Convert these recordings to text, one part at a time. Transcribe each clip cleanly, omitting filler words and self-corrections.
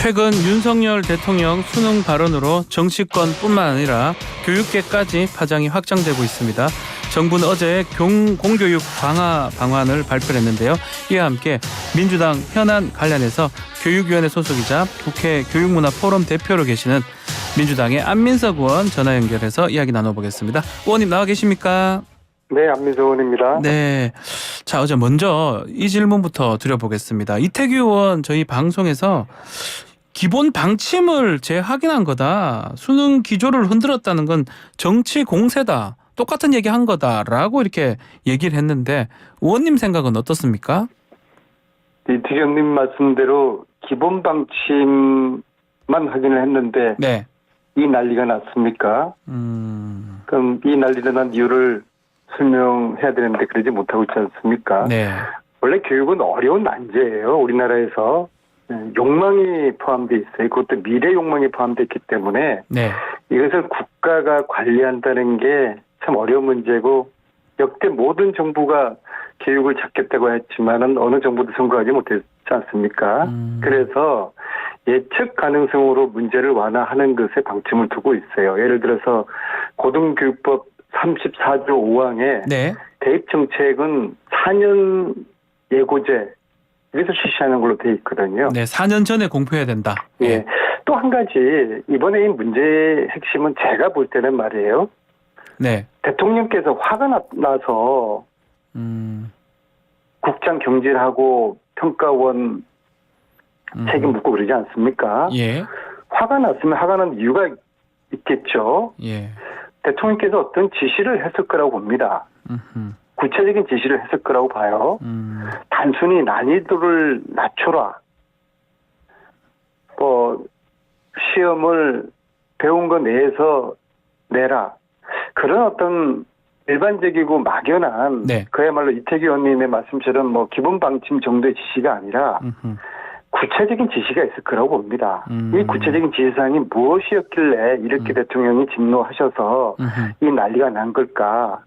최근 윤석열 대통령 수능 발언으로 정치권뿐만 아니라 교육계까지 파장이 확장되고 있습니다. 정부는 어제 공교육 강화 방안을 발표했는데요. 이와 함께 민주당 현안 관련해서 교육위원회 소속이자 국회 교육문화포럼 대표로 계시는 민주당의 안민석 의원 전화 연결해서 이야기 나눠보겠습니다. 의원님 나와 계십니까? 네, 안민석 의원입니다. 네. 자, 어제 먼저 이 질문부터 드려보겠습니다. 이태규 의원 저희 방송에서 기본 방침을 재확인한 거다. 수능 기조를 흔들었다는 건 정치 공세다. 똑같은 얘기한 거다라고 이렇게 얘기를 했는데 의원님 생각은 어떻습니까? 이태규 의원님 말씀대로 기본 방침만 확인을 했는데 네. 이 난리가 났습니까? 그럼 이 난리가 난 이유를 설명해야 되는데 그러지 못하고 있지 않습니까? 네. 원래 교육은 어려운 난제예요. 우리나라에서 욕망이 포함되어 있어요. 그것도 미래 욕망이 포함되어 있기 때문에 네. 이것을 국가가 관리한다는 게 참 어려운 문제고 역대 모든 정부가 교육을 잡겠다고 했지만은 어느 정부도 성공하지 못했지 않습니까? 그래서 예측 가능성으로 문제를 완화하는 것에 방침을 두고 있어요. 예를 들어서 고등교육법 34조 5항에 네. 대입 정책은 4년 예고제 여기서 실시하는 걸로 돼 있거든요. 네, 4년 전에 공표해야 된다. 예. 또 한 가지 이번에 이 문제의 핵심은 제가 볼 때는 말이에요. 네. 대통령께서 화가 나서 국장 경질하고 평가원 책임 묻고 그러지 않습니까? 예. 화가 났으면 화가 난 이유가 있겠죠. 예. 대통령께서 어떤 지시를 했을 거라고 봅니다. 구체적인 지시를 했을 거라고 봐요. 단순히 난이도를 낮춰라. 시험을 배운 거 내에서 내라. 그런 어떤 일반적이고 막연한 네. 그야말로 이태규 의원님의 말씀처럼 기본 방침 정도의 지시가 아니라 구체적인 지시가 있을 거라고 봅니다. 이 구체적인 지시사항이 무엇이었길래 이렇게 대통령이 진노하셔서 이 난리가 난 걸까?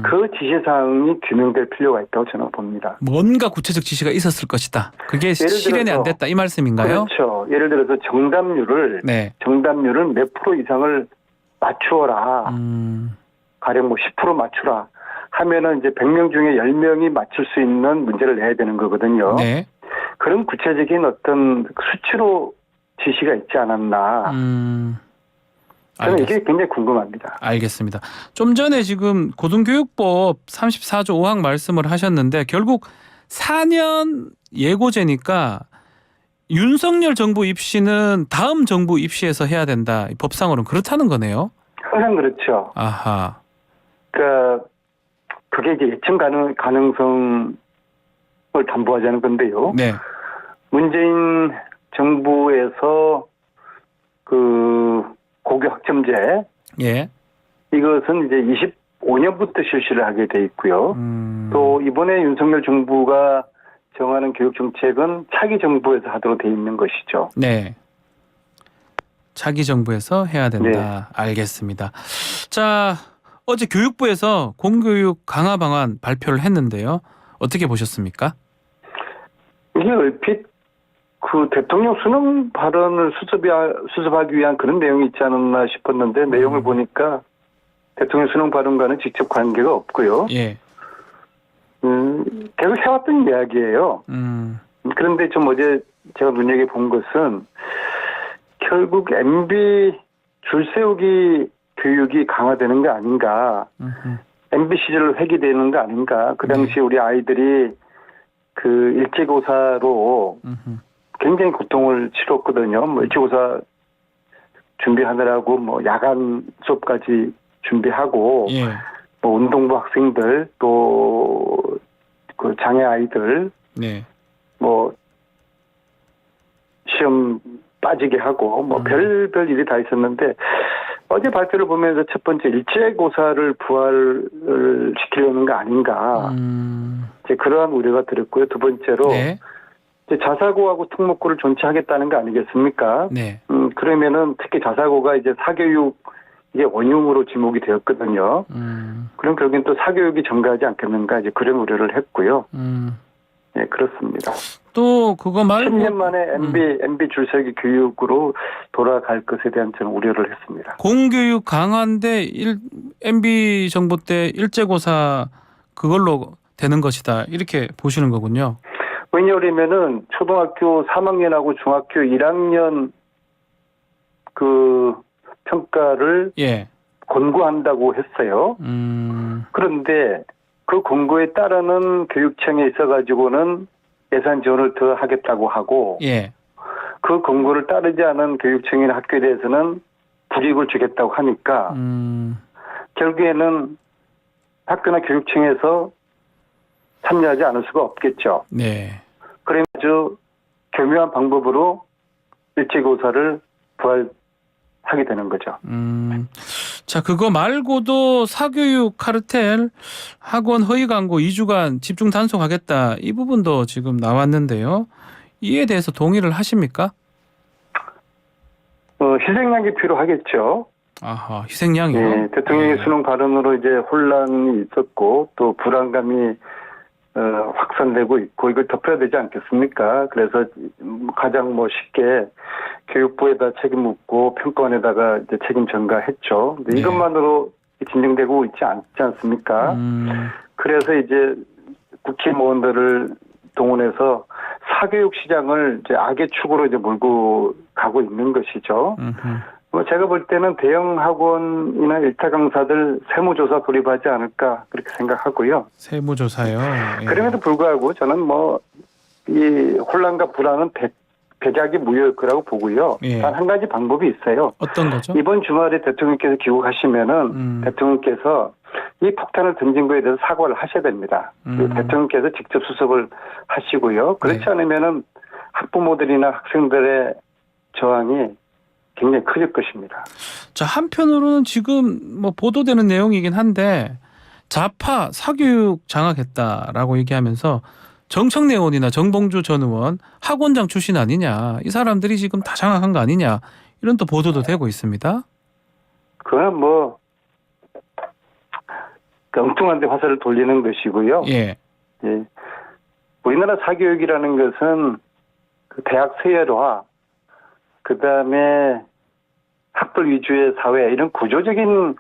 그 지시사항이 규명될 필요가 있다고 저는 봅니다. 뭔가 구체적 지시가 있었을 것이다. 그게 실현이 안 됐다 이 말씀인가요? 그렇죠. 예를 들어서 정답률을 몇 프로 이상을 맞추어라. 가령 10% 맞추라 하면은 이제 100명 중에 10명이 맞출 수 있는 문제를 내야 되는 거거든요. 네. 그런 구체적인 어떤 수치로 지시가 있지 않았나. 저는 이게 굉장히 궁금합니다. 알겠습니다. 좀 전에 지금 고등교육법 34조 5항 말씀을 하셨는데 결국 4년 예고제니까 윤석열 정부 입시는 다음 정부 입시에서 해야 된다. 법상으로는 그렇다는 거네요. 항상 그렇죠. 아하. 그러니까 그게 이제 예측 가능성을 담보하자는 건데요. 네. 문재인 정부에서 그 고교 학점제 예. 이것은 이제 25년부터 실시를 하게 돼 있고요. 또 이번에 윤석열 정부가 정하는 교육 정책은 차기 정부에서 하도록 돼 있는 것이죠. 네. 차기 정부에서 해야 된다. 네. 알겠습니다. 자, 어제 교육부에서 공교육 강화 방안 발표를 했는데요. 어떻게 보셨습니까? 이게 얼핏 그 대통령 수능 발언을 수습하기 위한 그런 내용이 있지 않았나 싶었는데 내용을 보니까 대통령 수능 발언과는 직접 관계가 없고요. 예. 계속 해왔던 이야기예요. 그런데 좀 어제 제가 눈여겨본 것은 결국 MB 줄 세우기 교육이 강화되는 거 아닌가. MB 시절로 회귀되는 거 아닌가. 그 당시 우리 아이들이 그 일제고사로 굉장히 고통을 치렀거든요. 일제고사 준비하느라고 야간 수업까지 준비하고 예. 운동부 학생들 또 그 장애 아이들 네. 시험 빠지게 하고 별별 일이 다 있었는데 어제 발표를 보면서 첫 번째 일제고사를 부활을 시키려는 거 아닌가. 이제 그러한 우려가 들었고요. 두 번째로 네. 이제 자사고하고 특목고를 존치하겠다는 거 아니겠습니까? 네. 그러면은 특히 자사고가 이제 사교육 이게 원흉으로 지목이 되었거든요. 그럼 결국엔 또 사교육이 증가하지 않겠는가 이제 그런 우려를 했고요. 네, 그렇습니다. 또 그거 말고 10년 만에 MB 줄서기 교육으로 돌아갈 것에 대한 저는 우려를 했습니다. 공교육 강화인데 MB 정부 때 일제고사 그걸로 되는 것이다. 이렇게 보시는 거군요. 왜냐하면은 초등학교 3학년하고 중학교 1학년 그 평가를 예. 권고한다고 했어요. 그런데 그 권고에 따르는 교육청에 있어가지고는 예산 지원을 더 하겠다고 하고, 예. 그 권고를 따르지 않은 교육청이나 학교에 대해서는 불이익을 주겠다고 하니까 결국에는 학교나 교육청에서 참여하지 않을 수가 없겠죠. 네. 그래서 아주 교묘한 방법으로 일제고사를 부활하게 되는 거죠. 자, 그거 말고도 사교육 카르텔 학원 허위 광고 2주간 집중 단속하겠다. 이 부분도 지금 나왔는데요. 이에 대해서 동의를 하십니까? 희생양이 필요하겠죠. 아하, 희생양이요? 네, 대통령의 수능 발언으로 이제 혼란이 있었고 또 불안감이 확산되고 있고 이걸 덮어야 되지 않겠습니까? 그래서 가장 쉽게 교육부에다 책임 묻고 평가원에다가 이제 책임 전가했죠. 근데 네. 이것만으로 진정되고 있지 않습니까? 그래서 이제 국회의원들을 동원해서 사교육 시장을 이제 악의 축으로 이제 몰고 가고 있는 것이죠. 제가 볼 때는 대형 학원이나 일타 강사들 세무조사 돌입하지 않을까 그렇게 생각하고요. 세무조사요. 예. 그럼에도 불구하고 저는 이 혼란과 불안은 백약이 무효일 거라고 보고요. 예. 단 한 가지 방법이 있어요. 어떤 거죠? 이번 주말에 대통령께서 귀국하시면은 대통령께서 이 폭탄을 던진 거에 대해서 사과를 하셔야 됩니다. 그리고 대통령께서 직접 수습을 하시고요. 그렇지 네. 않으면은 학부모들이나 학생들의 저항이 굉장히 커질 것입니다. 자, 한편으로는 지금 보도되는 내용이긴 한데 좌파 사교육 장악했다라고 얘기하면서 정청래 의원이나 정봉주 전 의원 학원장 출신 아니냐. 이 사람들이 지금 다 장악한 거 아니냐. 이런 또 보도도 되고 있습니다. 그건 엉뚱한 데 화살을 돌리는 것이고요. 예. 예. 우리나라 사교육이라는 것은 그 대학 세열화, 그다음에 학벌 위주의 사회 이런 구조적인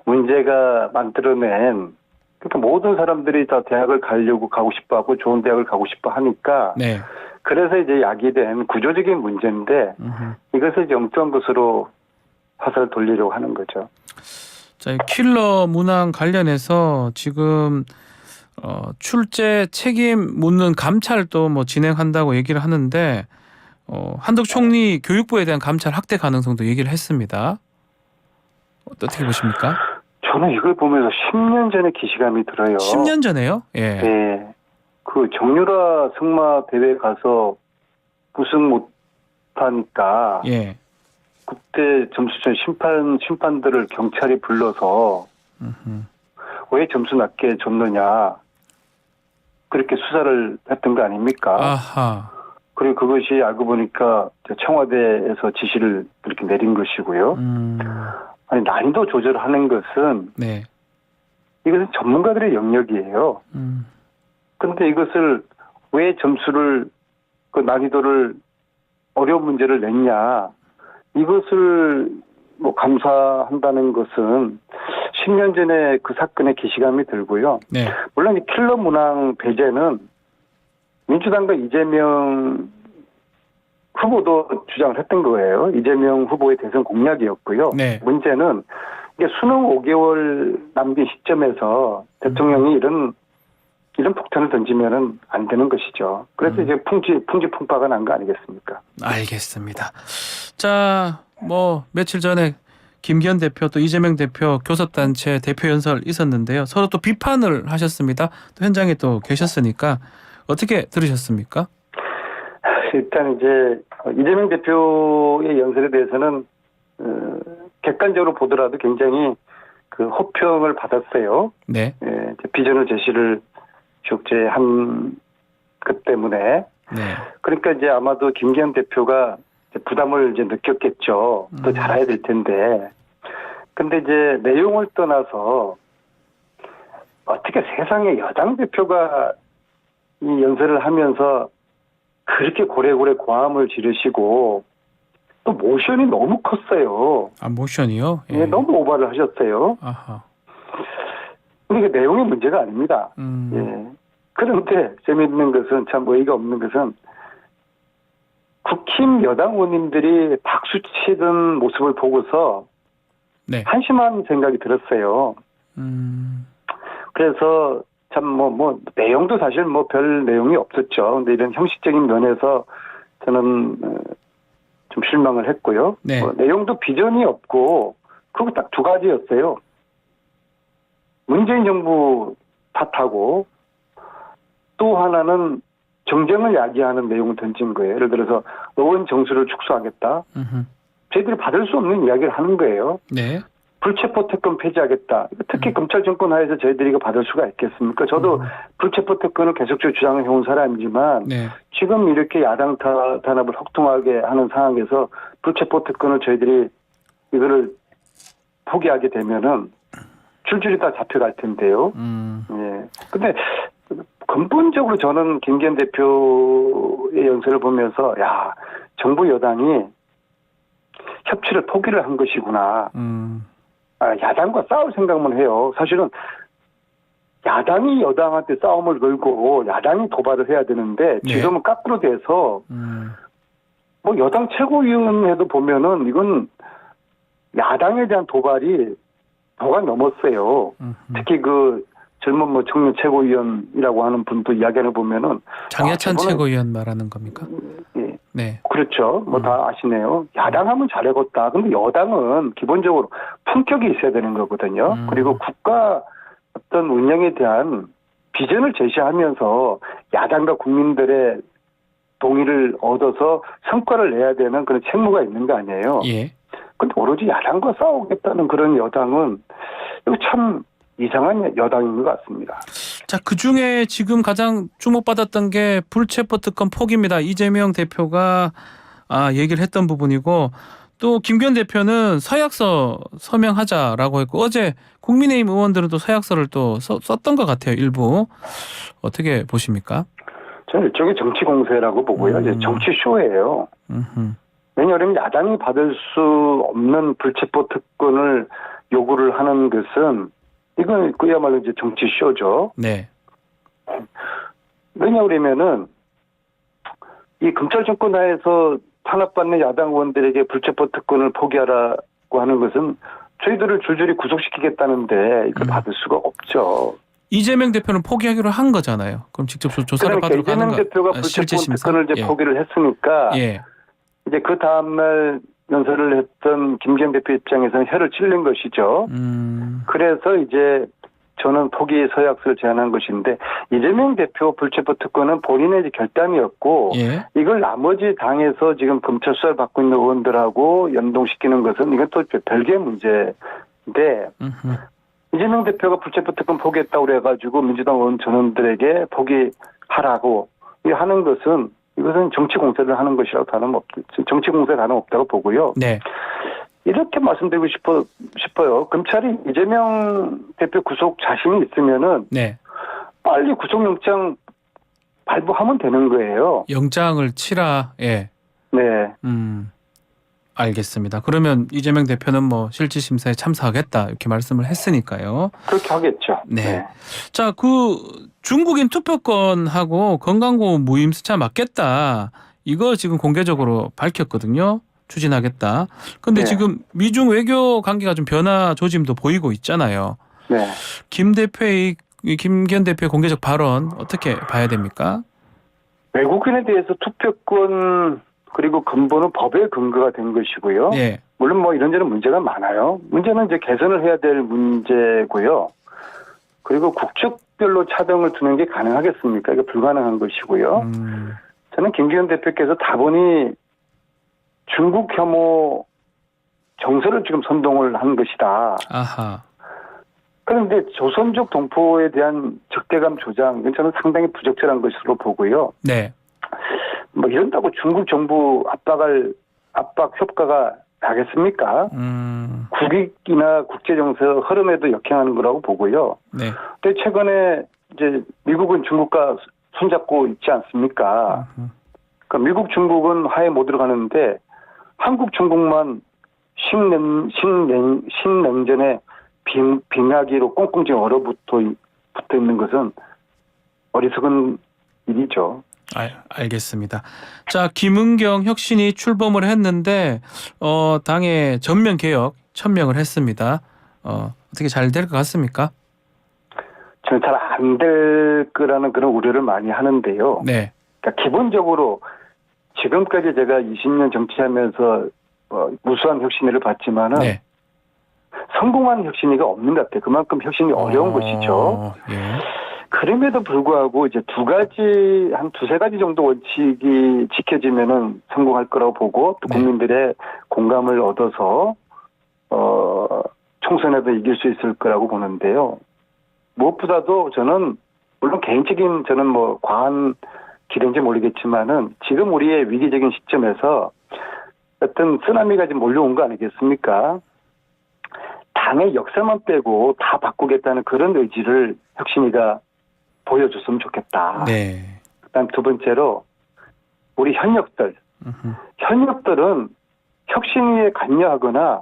문제가 만들어낸 그러니까 모든 사람들이 다 대학을 가고 싶어하고 좋은 대학을 가고 싶어 하니까 네. 그래서 이제 야기된 구조적인 문제인데 이것을 이제 엉뚱한 것으로 화살을 돌리려고 하는 거죠. 자, 킬러 문항 관련해서 지금 출제 책임 묻는 감찰도 진행한다고 얘기를 하는데 한덕 총리 교육부에 대한 감찰 확대 가능성도 얘기를 했습니다. 어떻게 보십니까? 저는 이걸 보면서 10년 전에 기시감이 들어요. 10년 전에요? 예. 네. 그 정유라 승마 대회 가서 우승 못하니까 예. 그때 점수전 심판들을 경찰이 불러서 왜 점수 낮게 줬느냐 그렇게 수사를 했던 거 아닙니까? 아하. 그리고 그것이 알고 보니까 청와대에서 지시를 그렇게 내린 것이고요. 아니 난이도 조절하는 것은 네. 이것은 전문가들의 영역이에요. 그런데 이것을 왜 점수를 그 난이도를 어려운 문제를 냈냐 이것을 감사한다는 것은 10년 전에 그 사건의 기시감이 들고요. 네. 물론 이 킬러 문항 배제는 민주당과 이재명 후보도 주장을 했던 거예요. 이재명 후보의 대선 공약이었고요. 네. 문제는 이게 수능 5개월 남긴 시점에서 대통령이 이런 폭탄을 던지면은 안 되는 것이죠. 그래서 이제 풍지풍파가 난 거 아니겠습니까? 알겠습니다. 자, 며칠 전에 김기현 대표 또 이재명 대표 교섭단체 대표 연설 있었는데요. 서로 또 비판을 하셨습니다. 또 현장에 또 계셨으니까 어떻게 들으셨습니까? 일단 이제 이재명 대표의 연설에 대해서는 객관적으로 보더라도 굉장히 그 호평을 받았어요. 네. 예, 비전을 제시를 한 것 때문에. 네. 그러니까 이제 아마도 김기현 대표가 부담을 이제 느꼈겠죠. 또 잘해야 될 텐데. 근데 이제 내용을 떠나서 어떻게 세상에 여당 대표가 이 연설을 하면서 그렇게 고래고래 고함을 지르시고 또 모션이 너무 컸어요. 아, 모션이요? 예. 예, 너무 오버를 하셨어요. 아하. 근데 이게 내용의 문제가 아닙니다. 예. 그런데 재미있는 것은 참 어이가 없는 것은 국힘 여당 의원님들이 박수치던 모습을 보고서 네. 한심한 생각이 들었어요. 그래서 참 뭐 내용도 사실 뭐 별 내용이 없었죠. 근데 이런 형식적인 면에서 저는 좀 실망을 했고요. 네. 내용도 비전이 없고 그거 딱 두 가지였어요. 문재인 정부 탓하고 또 하나는 정쟁을 야기하는 내용을 던진 거예요. 예를 들어서 의원 정수를 축소하겠다. 저희들이 받을 수 없는 이야기를 하는 거예요. 네. 불체포 특권 폐지하겠다. 특히 검찰 정권 하에서 저희들이 이거 받을 수가 있겠습니까? 저도 불체포 특권을 계속적으로 주장을 해온 사람이지만 네. 지금 이렇게 야당 단합을 혹통하게 하는 상황에서 불체포 특권을 저희들이 이거를 포기하게 되면은 줄줄이 다 잡혀갈 텐데요. 예. 근데 근본적으로 저는 김기현 대표의 연설을 보면서 야, 정부 여당이 협치를 포기를 한 것이구나. 야당과 싸울 생각만 해요. 사실은 야당이 여당한테 싸움을 걸고 야당이 도발을 해야 되는데 네. 지금은 거꾸로 돼서 뭐 여당 최고위원회도 보면은 이건 야당에 대한 도발이 도가 넘었어요. 특히 그 젊은 뭐 청년 최고위원이라고 하는 분도 이야기를 보면은 장해찬 최고위원 말하는 겁니까? 예. 네. 그렇죠. 뭐 다 아시네요. 야당하면 잘해봤다. 근데 여당은 기본적으로 품격이 있어야 되는 거거든요. 그리고 국가 어떤 운영에 대한 비전을 제시하면서 야당과 국민들의 동의를 얻어서 성과를 내야 되는 그런 책무가 있는 거 아니에요. 예. 근데 오로지 야당과 싸우겠다는 그런 여당은 이거 참 이상한 여당인 것 같습니다. 자, 그중에 지금 가장 주목받았던 게 불체포 특권 포기입니다. 이재명 대표가 얘기를 했던 부분이고 또 김기현 대표는 서약서 서명하자라고 했고 어제 국민의힘 의원들은 또 서약서를 또 썼던 것 같아요. 일부. 어떻게 보십니까? 저는 일종의 정치 공세라고 보고요. 이제 정치 쇼예요. 왜냐하면 야당이 받을 수 없는 불체포 특권을 요구를 하는 것은 이건 그야말로 이제 정치 쇼죠. 네. 왜냐하면은 이 검찰 정권 하에서 탄압받는 야당 의원들에게 불체포 특권을 포기하라고 하는 것은 저희들을 줄줄이 구속시키겠다는데 이걸 받을 수가 없죠. 이재명 대표는 포기하기로 한 거잖아요. 그럼 직접 조사를 그러니까 받으러 가는 거. 이재명 대표가 불체포 특권을 이제 포기를 했으니까 이제 그 다음날 연설을 했던 김기현 대표 입장에서는 혀를 찔린 것이죠. 그래서 이제 저는 포기 서약서를 제안한 것인데 이재명 대표 불체포 특권은 본인의 이제 결단이었고 이걸 나머지 당에서 지금 검찰 수사를 받고 있는 의원들하고 연동시키는 것은 이건 또 별개의 문제인데 이재명 대표가 불체포 특권 포기했다고 그래가지고 민주당 의원 전원들에게 포기하라고 하는 것은 이것은 정치 공세를 하는 것이라고 정치 공세 다름없다고 보고요. 네. 이렇게 말씀드리고 싶어요. 검찰이 이재명 대표 구속 자신이 있으면은 빨리 구속영장 발부하면 되는 거예요. 영장을 치라. 예. 네. 알겠습니다. 그러면 이재명 대표는 뭐 실질심사에 참석하겠다 이렇게 말씀을 했으니까요. 그렇게 하겠죠. 네. 자, 그 중국인 투표권하고 건강보험 무임승차 맞겠다. 이거 지금 공개적으로 밝혔거든요. 추진하겠다. 근데 지금 미중 외교 관계가 좀 변화 조짐도 보이고 있잖아요. 네. 김기현 대표의 공개적 발언 어떻게 봐야 됩니까? 외국인에 대해서 투표권 그리고 근본은 법의 근거가 된 것이고요. 물론 뭐 이런저런 문제가 많아요. 문제는 이제 개선을 해야 될 문제고요. 그리고 국적별로 차등을 두는 게 가능하겠습니까? 이게 불가능한 것이고요. 저는 김기현 대표께서 다분히 중국 혐오 정서를 지금 선동을 한 것이다. 아하. 그런데 조선족 동포에 대한 적대감 조장, 이건 저는 상당히 부적절한 것으로 보고요. 네. 뭐 이런다고 중국 정부 압박 효과가 나겠습니까? 국익이나 국제 정세 흐름에도 역행하는 거라고 보고요. 네. 근데 최근에 이제 미국은 중국과 손잡고 있지 않습니까? 그러니까 미국, 중국은 화해 못 들어가는데 한국, 중국만 신냉전에 빙하기로 꽁꽁지 얼어붙어 있는 것은 어리석은 일이죠. 알겠습니다. 자, 김은경 혁신이 출범을 했는데 당의 전면 개혁 천명을 했습니다. 어떻게 잘 될 것 같습니까? 저는 잘 안 될 거라는 그런 우려를 많이 하는데요. 네. 그러니까 기본적으로 지금까지 제가 20년 정치하면서 무수한 혁신을 봤지만은 네. 성공한 혁신이가 없는 것 같아요. 그만큼 혁신이 어려운 것이죠. 예. 그럼에도 불구하고 이제 한 두세 가지 정도 원칙이 지켜지면은 성공할 거라고 보고 또 네. 국민들의 공감을 얻어서 총선에도 이길 수 있을 거라고 보는데요. 무엇보다도 저는 물론 개인적인 저는 뭐 과한 기대인지 모르겠지만은 지금 우리의 위기적인 시점에서 어떤 쓰나미가 지금 몰려온 거 아니겠습니까? 당의 역사만 빼고 다 바꾸겠다는 그런 의지를 혁신이가 보여줬으면 좋겠다. 네. 그다음 두 번째로 우리 현역들은 혁신위에 관여하거나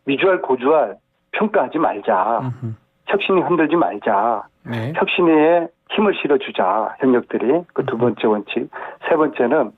위주할 고주할 평가하지 말자. 혁신이 흔들지 말자. 네. 혁신위에 힘을 실어주자. 현역들이. 그 두 번째 원칙. 세 번째는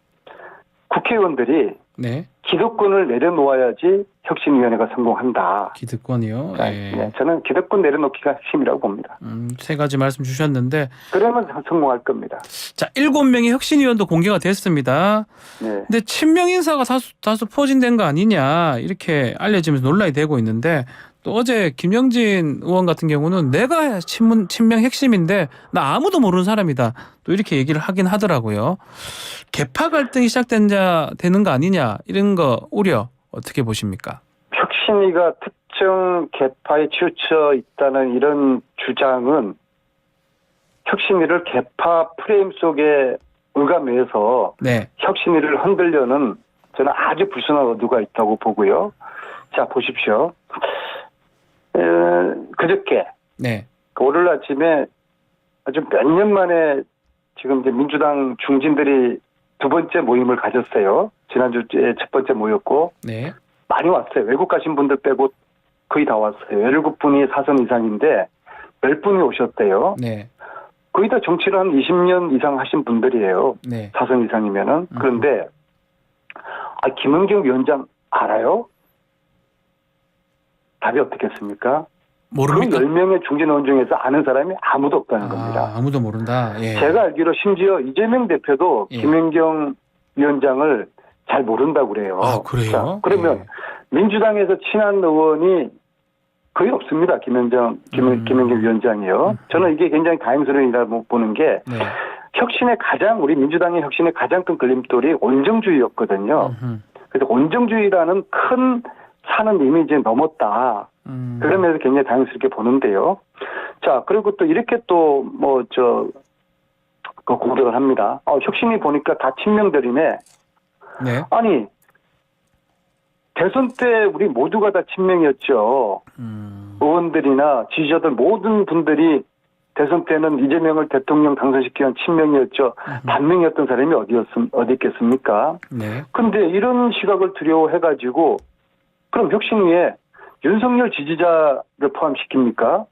국회의원들이 네. 기득권을 내려놓아야지 혁신위원회가 성공한다. 기득권이요. 네, 저는 기득권 내려놓기가 핵심이라고 봅니다. 세 가지 말씀 주셨는데 그러면 성공할 겁니다. 자, 7명의 혁신위원도 공개가 됐습니다. 네. 근데 친명 인사가 다수 포진된 거 아니냐 이렇게 알려지면서 논란이 되고 있는데 또 어제 김영진 의원 같은 경우는 내가 친명 핵심인데 나 아무도 모르는 사람이다. 또 이렇게 얘기를 하긴 하더라고요. 계파 갈등이 되는 거 아니냐 이런 거 우려 어떻게 보십니까? 혁신위가 특정 계파에 치우쳐 있다는 이런 주장은 혁신위를 계파 프레임 속에 얽어매서 네. 혁신위를 흔들려는 저는 아주 불순한 의도가 있다고 보고요. 자, 보십시오. 그저께 네. 월요일 아침에 아주 몇 년 만에 지금 이제 민주당 중진들이 두 번째 모임을 가졌어요. 지난주에 첫 번째 모였고 네. 많이 왔어요. 외국 가신 분들 빼고 거의 다 왔어요. 17분이 사선 이상인데 10분이 오셨대요. 네. 거의 다 정치를 한 20년 이상 하신 분들이에요. 네. 사선 이상이면은. 그런데 김은경 위원장 알아요? 답이 어떻겠습니까? 모릅니까? 그 10명의 중진 의원 중에서 아는 사람이 아무도 없다는 겁니다. 아무도 모른다. 예. 제가 알기로 심지어 이재명 대표도 예. 김은경 위원장을 잘 모른다고 그래요. 아, 그래요? 자, 그러면 예. 민주당에서 친한 의원이 거의 없습니다. 김은경 위원장이요. 저는 이게 굉장히 다행스러운 일이라고 보는 게 네. 우리 민주당의 혁신의 가장 큰 걸림돌이 온정주의였거든요. 그래서 온정주의라는 큰 산은 이미 이제 넘었다. 그러면서 굉장히 다행스럽게 보는데요. 자, 그리고 또 이렇게 또 공격을 합니다. 혁신이 보니까 다 친명들이네. 네. 아니, 대선 때 우리 모두가 다 친명이었죠. 의원들이나 지지자들 모든 분들이 대선 때는 이재명을 대통령 당선시키기 위한 친명이었죠. 반명이었던 사람이 어디 있겠습니까? 네. 근데 이런 시각을 두려워해가지고 그럼 혁신위에 윤석열 지지자를 포함시킵니까?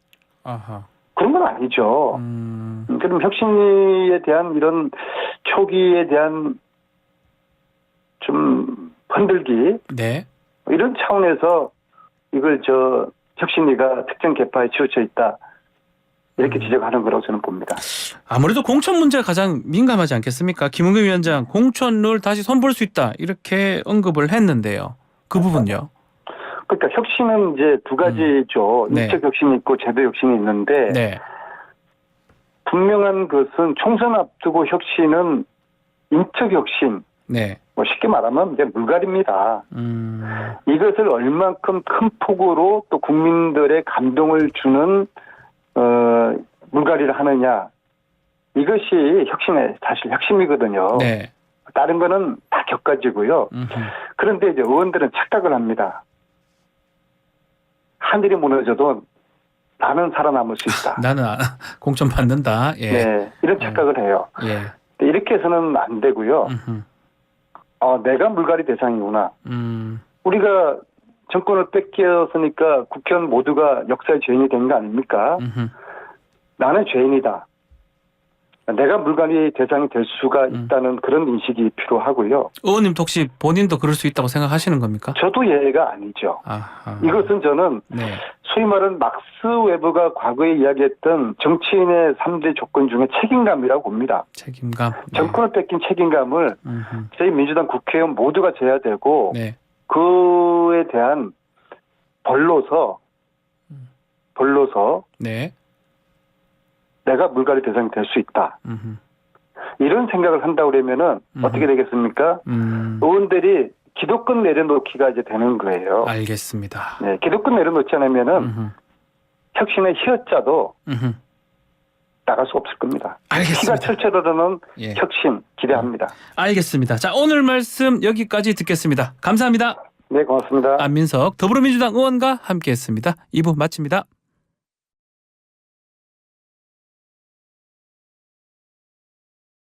아하. 그런 건 아니죠. 그럼 혁신위에 대한 이런 초기에 대한 좀 흔들기 네. 이런 차원에서 이걸 혁신위가 특정 계파에 치우쳐 있다 이렇게 지적하는 거라고 저는 봅니다. 아무래도 공천 문제가 가장 민감하지 않겠습니까? 김은경 위원장 공천을 다시 손볼 수 있다 이렇게 언급을 했는데요. 그 부분요. 그러니까 혁신은 이제 두 가지죠. 네. 인적 혁신이 있고 제도 혁신이 있는데 네. 분명한 것은 총선 앞두고 혁신은 인적 혁신. 네. 뭐 쉽게 말하면 이제 물갈입니다. 이것을 얼만큼 큰 폭으로 또 국민들의 감동을 주는 물갈이를 하느냐. 이것이 사실 핵심이거든요. 네. 다른 거는 다 격가지고요. 그런데 이제 의원들은 착각을 합니다. 하늘이 무너져도 나는 살아남을 수 있다. 나는 공천 받는다. 예. 네, 이런 착각을 해요. 예. 이렇게 해서는 안 되고요. 내가 물갈이 대상이구나. 우리가 정권을 뺏겼으니까 국회의원 모두가 역사의 죄인이 된 거 아닙니까? 나는 죄인이다. 내가 물갈이 대상이 될 수가 있다는 그런 인식이 필요하고요. 의원님 혹시 본인도 그럴 수 있다고 생각하시는 겁니까? 저도 예외가 아니죠. 이것은 저는 소위 말하는 막스 웨버가 과거에 이야기했던 정치인의 3대 조건 중에 책임감이라고 봅니다. 책임감. 정권을 뺏긴 책임감을 저희 민주당 국회의원 모두가 져야 되고 그에 대한 벌로서 내가 물갈이 대상이 될 수 있다. 이런 생각을 한다고 그러면은 어떻게 되겠습니까? 의원들이 기득권 내려놓기가 이제 되는 거예요. 알겠습니다. 네, 기득권 내려놓지 않으면은 혁신의 희어자도 나갈 수 없을 겁니다. 알겠습니다. 피가 철철 흐르는 혁신 기대합니다. 알겠습니다. 자, 오늘 말씀 여기까지 듣겠습니다. 감사합니다. 네, 고맙습니다. 안민석 더불어민주당 의원과 함께했습니다. 2부 마칩니다.